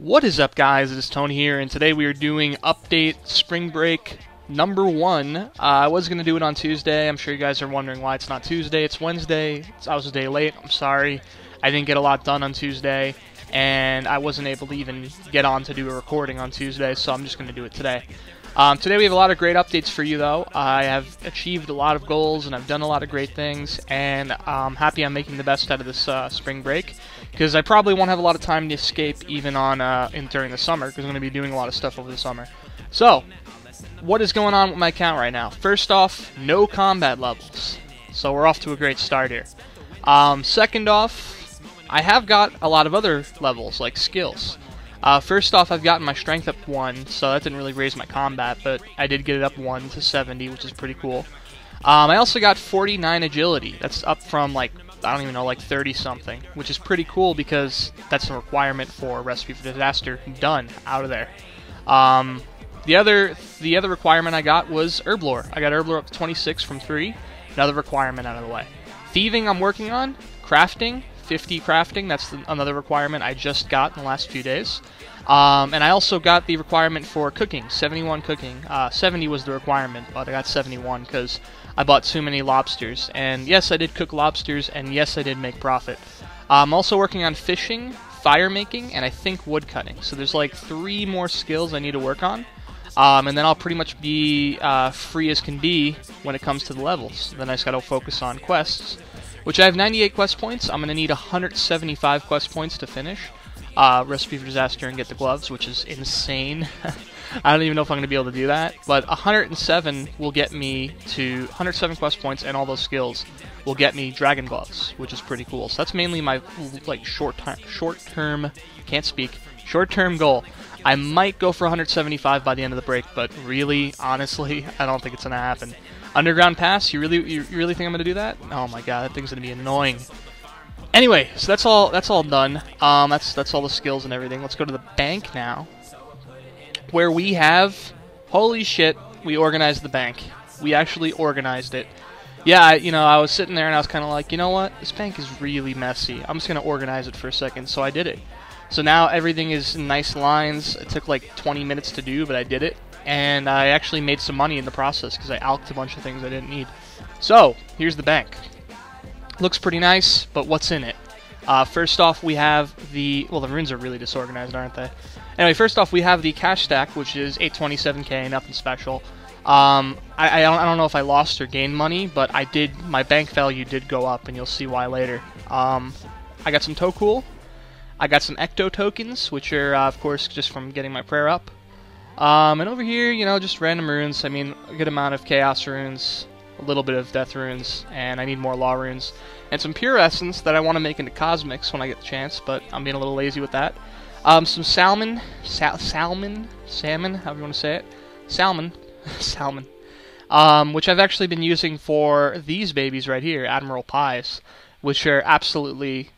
What is up, guys? It is Tony here, and today we are doing update spring break number 1. I was going to do it on Tuesday. I'm sure you guys are wondering why it's not Tuesday. It's Wednesday. I was a day late. I'm sorry. I didn't get a lot done on Tuesday, and I wasn't able to even get on to do a recording on Tuesday, so I'm just going to do it today. Today we have a lot of great updates for you, though. I have achieved a lot of goals, and I've done a lot of great things, and I'm happy I'm making the best out of this spring break, because I probably won't have a lot of time to escape even on during the summer, because I'm going to be doing a lot of stuff over the summer. So, what is going on with my account right now? First off, no combat levels, so we're off to a great start here. Second off, I have got a lot of other levels, like skills. First off, I've gotten my strength up 1, so that didn't really raise my combat, but I did get it up 1 to 70, which is pretty cool. I also got 49 agility. That's up from, like, I don't even know, like 30-something, which is pretty cool because that's a requirement for Recipe for Disaster. Done. Out of there. The other requirement I got was Herblore. I got Herblore up to 26 from 3. Another requirement out of the way. Thieving I'm working on. Crafting. 50 crafting, that's another requirement I just got in the last few days. And I also got the requirement for cooking, 71 cooking. 70 was the requirement, but I got 71 because I bought too many lobsters. And yes, I did cook lobsters, and yes, I did make profit. I'm also working on fishing, fire making, and I think wood cutting. So there's like 3 more skills I need to work on. And then I'll pretty much be free as can be when it comes to the levels. Then I just got to focus on quests, which I have 98 quest points. I'm going to need 175 quest points to finish Recipe for Disaster and get the gloves, which is insane. I don't even know if I'm going to be able to do that, but 107 will get me to 107 quest points, and all those skills will get me dragon gloves, which is pretty cool. So that's mainly my like short-term goal. I might go for 175 by the end of the break, but really, honestly, I don't think it's going to happen. Underground Pass, you really think I'm gonna do that? Oh my god, that thing's gonna be annoying. Anyway, so that's all done. That's all the skills and everything. Let's go to the bank now, where we have, holy shit, we organized the bank. We actually organized it. Yeah, I was sitting there and I was kind of like, you know what? This bank is really messy. I'm just gonna organize it for a second. So I did it. So now everything is in nice lines. It took like 20 minutes to do, but I did it. And I actually made some money in the process because I alked a bunch of things I didn't need. So, here's the bank. Looks pretty nice, but what's in it? First off, we have the runes are really disorganized, aren't they? Anyway, first off, we have the cash stack, which is 827k, nothing special. I don't know if I lost or gained money, but I did. My bank value did go up, and you'll see why later. I got some Tokul. I got some Ecto tokens, which are, of course, just from getting my prayer up. And over here, just random runes. I mean, a good amount of chaos runes, a little bit of death runes, and I need more law runes. And some pure essence that I want to make into cosmics when I get the chance, but I'm being a little lazy with that. Some salmon, however you want to say it. Salmon, which I've actually been using for these babies right here, Admiral Pies, which are absolutely,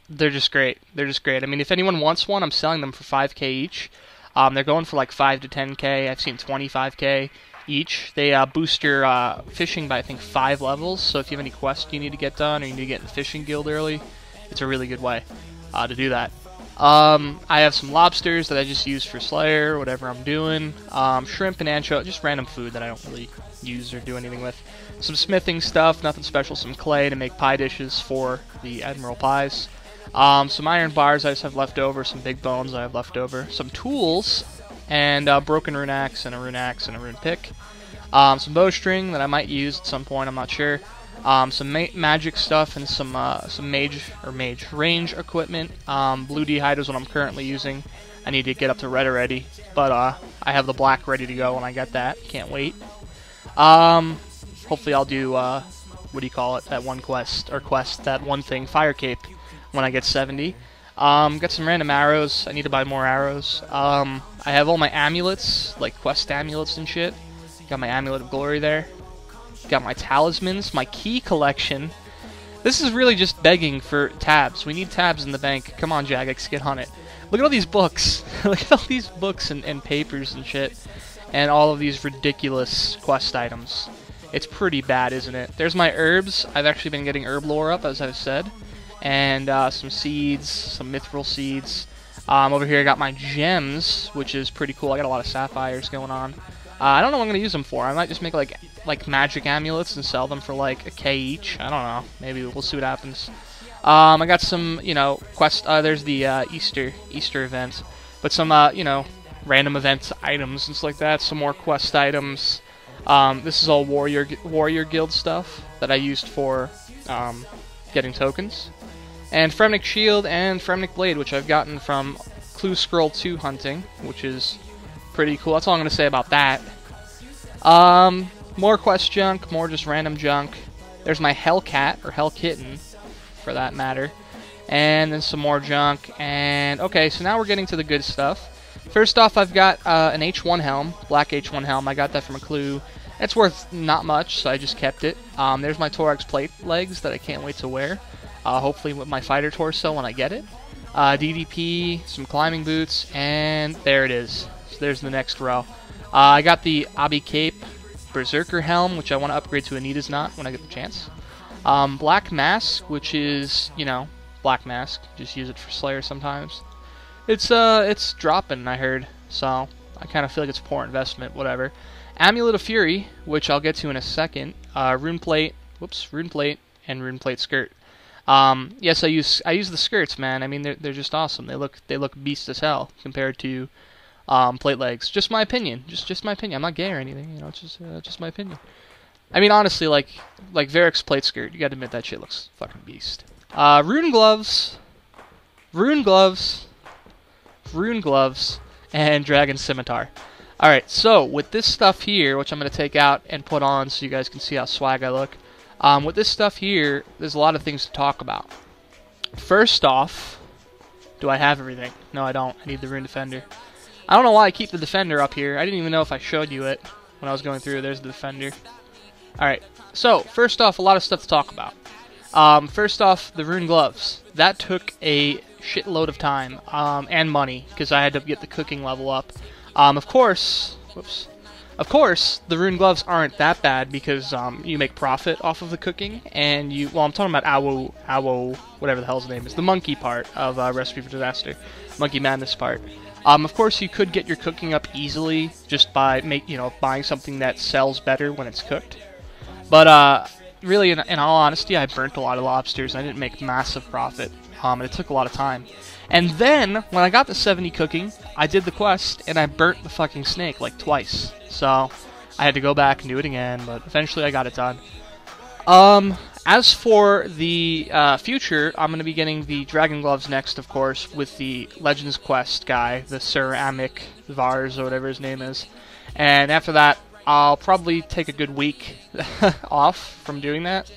they're just great. They're just great. I mean, if anyone wants one, I'm selling them for 5k each. They're going for like 5 to 10k. I've seen 25k each. They boost your fishing by, I think, 5 levels. So if you have any quests you need to get done, or you need to get in the fishing guild early, it's a really good way to do that. I have some lobsters that I just use for Slayer, whatever I'm doing. Shrimp and anchovy, just random food that I don't really use or do anything with. Some smithing stuff, nothing special. Some clay to make pie dishes for the Admiral Pies. Some iron bars I just have left over, some big bones I have left over, some tools, and a broken rune axe and a rune pick. Some bowstring that I might use at some point, I'm not sure. Some magic stuff and some range equipment. Blue D'hide is what I'm currently using. I need to get up to red already, but I have the black ready to go when I get that. Can't wait. Hopefully I'll do that one that one thing, Fire Cape, when I get 70. Got some random arrows. I need to buy more arrows. I have all my amulets, like quest amulets and shit. Got my Amulet of Glory there. Got my talismans, my key collection. This is really just begging for tabs. We need tabs in the bank. Come on, Jagex, get on it. Look at all these books. Look at all these books and papers and shit. And all of these ridiculous quest items. It's pretty bad, isn't it? There's my herbs. I've actually been getting herb lore up, as I've said. And some seeds, some mithril seeds. Over here I got my gems, which is pretty cool. I got a lot of sapphires going on. I don't know what I'm going to use them for. I might just make like magic amulets and sell them for like a K each. I don't know. Maybe we'll see what happens. I got some, you know, quest. There's the Easter event, but some, you know, random event items and stuff like that. Some more quest items. This is all warrior guild stuff that I used for getting tokens. And Fremnic Shield and Fremnic Blade, which I've gotten from Clue Scroll 2 hunting, which is pretty cool. That's all I'm going to say about that. More quest junk, more just random junk. There's my Hellcat, or Hell Kitten, for that matter. And then some more junk. And, okay, so now we're getting to the good stuff. First off, I've got an H1 helm, black H1 helm. I got that from a Clue. It's worth not much, so I just kept it. There's my Thorax plate legs that I can't wait to wear. Hopefully with my fighter torso when I get it. DDP, some climbing boots, and there it is. So there's the next row. I got the Abi Cape Berserker helm, which I want to upgrade to Anita's Knot when I get the chance. Black Mask, which is, you know, Black Mask. Just use it for Slayer sometimes. It's dropping, I heard, so I kind of feel like it's a poor investment, whatever. Amulet of Fury, which I'll get to in a second. Rune plate, and Rune plate skirt. Yes, I use the skirts, man. I mean, they're just awesome. They look beast as hell compared to plate legs. Just my opinion. Just my opinion. I'm not gay or anything. You know, it's just my opinion. I mean, honestly, like Varric's plate skirt, you gotta admit that shit looks fucking beast. Rune gloves, and Dragon Scimitar. Alright, so with this stuff here, which I'm going to take out and put on so you guys can see how swag I look, with this stuff here, there's a lot of things to talk about. First off, do I have everything? No, I don't. I need the Rune Defender. I don't know why I keep the Defender up here. I didn't even know if I showed you it when I was going through. There's the Defender. Alright, so first off, a lot of stuff to talk about. First off, the Rune Gloves. That took a shitload of time and money because I had to get the cooking level up. Of course, the Rune Gloves aren't that bad because you make profit off of the cooking, and well, I'm talking about Awo, whatever the hell's name is, the monkey part of Recipe for Disaster, Monkey Madness part. Of course, you could get your cooking up easily just by buying something that sells better when it's cooked. But really, in all honesty, I burnt a lot of lobsters and I didn't make massive profit, and it took a lot of time. And then, when I got the 70 cooking, I did the quest, and I burnt the fucking snake, like, twice. So, I had to go back and do it again, but eventually I got it done. As for the future, I'm going to be getting the Dragon Gloves next, of course, with the Legends Quest guy, the Sir Amic Vars, or whatever his name is. And after that, I'll probably take a good week off from doing that.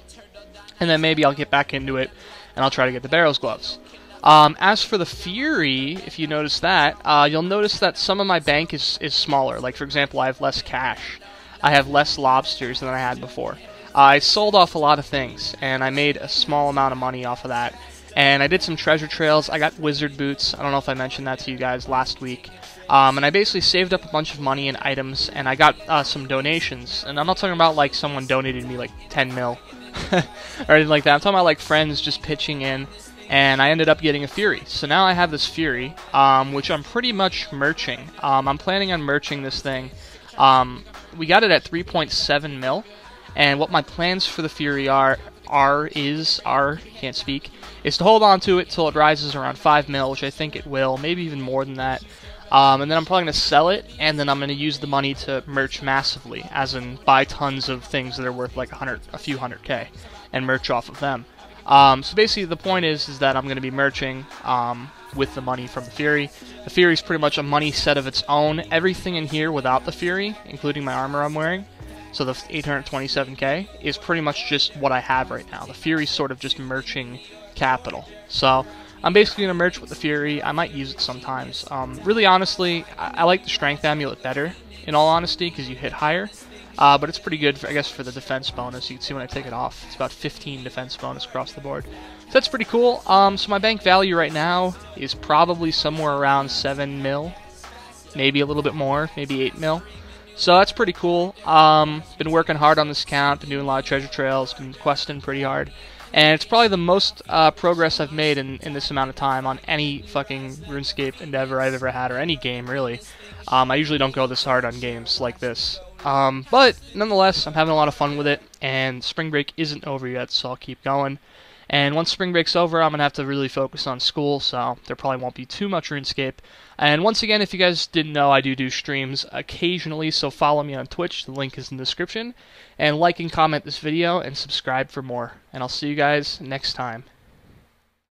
And then maybe I'll get back into it, and I'll try to get the Barrows Gloves. As for the Fury, if you notice that, you'll notice that some of my bank is smaller. Like, for example, I have less cash. I have less lobsters than I had before. I sold off a lot of things, and I made a small amount of money off of that. And I did some treasure trails. I got wizard boots. I don't know if I mentioned that to you guys last week. And I basically saved up a bunch of money in items, and I got some donations. And I'm not talking about, like, someone donated me, like, 10 mil or anything like that. I'm talking about, like, friends just pitching in. And I ended up getting a Fury. So now I have this Fury, which I'm pretty much merching. I'm planning on merching this thing. We got it at 3.7 mil, and what my plans for the Fury is to hold on to it till it rises around 5 mil, which I think it will, maybe even more than that. And then I'm probably going to sell it, and then I'm going to use the money to merch massively, as in buy tons of things that are worth like a few hundred K, and merch off of them. So basically the point is that I'm going to be merching with the money from the Fury. The Fury is pretty much a money set of its own. Everything in here without the Fury, including my armor I'm wearing, so the 827k, is pretty much just what I have right now. The Fury's sort of just merching capital. So I'm basically going to merch with the Fury. I might use it sometimes. Really honestly, I like the Strength Amulet better, in all honesty, because you hit higher. But it's pretty good, I guess, for the defense bonus. You can see when I take it off, it's about 15 defense bonus across the board. So that's pretty cool. So my bank value right now is probably somewhere around 7 mil. Maybe a little bit more, maybe 8 mil. So that's pretty cool. Been working hard on this account, been doing a lot of treasure trails, been questing pretty hard. And it's probably the most progress I've made in this amount of time on any fucking RuneScape endeavor I've ever had, or any game, really. I usually don't go this hard on games like this. But nonetheless, I'm having a lot of fun with it, and spring break isn't over yet, so I'll keep going. And once spring break's over, I'm going to have to really focus on school, so there probably won't be too much RuneScape. And once again, if you guys didn't know, I do streams occasionally, so follow me on Twitch. The link is in the description. And like and comment this video, and subscribe for more. And I'll see you guys next time.